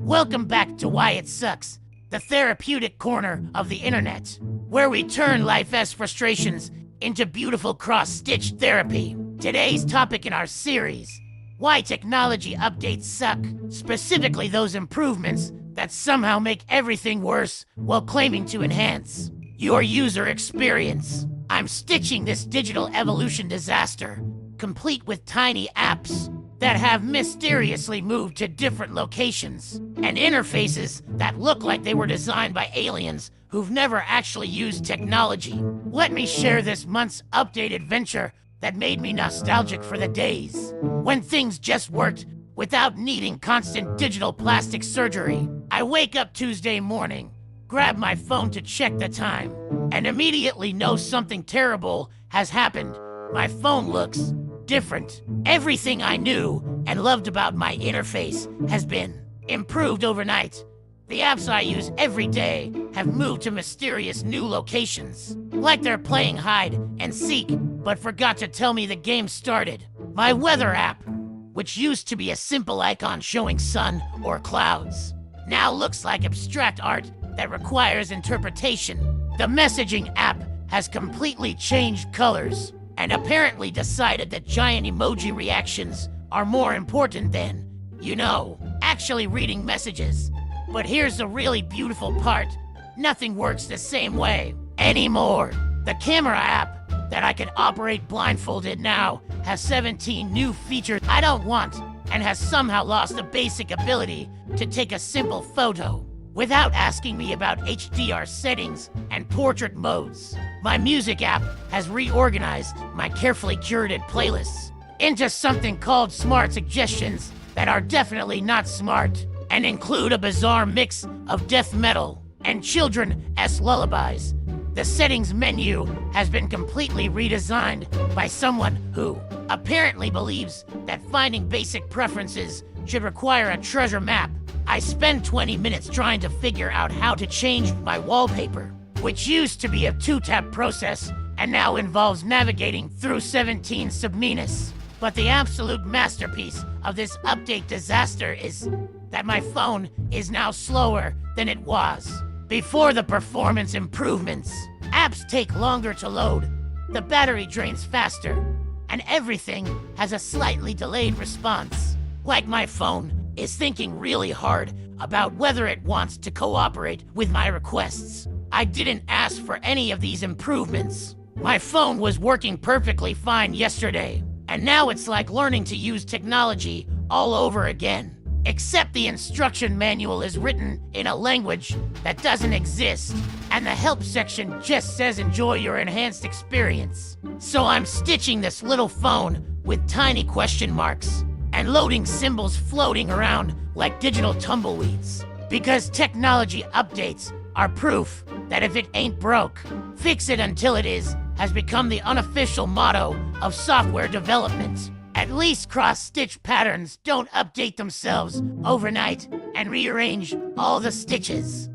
Welcome back to Why It Sucks, the therapeutic corner of the internet, where we turn life's frustrations into beautiful cross-stitched therapy. Today's topic in our series, why technology updates suck, specifically those improvements that somehow make everything worse while claiming to enhance your user experience. I'm stitching this digital evolution disaster, complete with tiny apps that have mysteriously moved to different locations, and interfaces that look like they were designed by aliens who've never actually used technology. Let me share this month's update adventure that made me nostalgic for the days when things just worked without needing constant digital plastic surgery. I wake up Tuesday morning, grab my phone to check the time, and immediately know something terrible has happened. My phone looks different. Everything I knew and loved about my interface has been improved overnight. The apps I use every day have moved to mysterious new locations, like they're playing hide and seek, but forgot to tell me the game started. My weather app, which used to be a simple icon showing sun or clouds, now looks like abstract art that requires interpretation. The messaging app has completely changed colors and apparently decided that giant emoji reactions are more important than, actually reading messages. But here's the really beautiful part. Nothing works the same way anymore. The camera app that I can operate blindfolded now has 17 new features I don't want and has somehow lost the basic ability to take a simple photo without asking me about HDR settings and portrait modes. My music app has reorganized my carefully curated playlists into something called smart suggestions that are definitely not smart and include a bizarre mix of death metal and children's lullabies. The settings menu has been completely redesigned by someone who apparently believes that finding basic preferences should require a treasure map. I spend 20 minutes trying to figure out how to change my wallpaper, which used to be a two-tap process and now involves navigating through 17 submenus. But the absolute masterpiece of this update disaster is that my phone is now slower than it was before the performance improvements. Apps take longer to load, the battery drains faster, and everything has a slightly delayed response. Like my phone is thinking really hard about whether it wants to cooperate with my requests. I didn't ask for any of these improvements. My phone was working perfectly fine yesterday, and now it's like learning to use technology all over again. Except the instruction manual is written in a language that doesn't exist, and the help section just says enjoy your enhanced experience. So I'm stitching this little phone with tiny question marks and loading symbols floating around like digital tumbleweeds. Because technology updates are proof that if it ain't broke, fix it until it is has become the unofficial motto of software development. At least cross-stitch patterns don't update themselves overnight and rearrange all the stitches.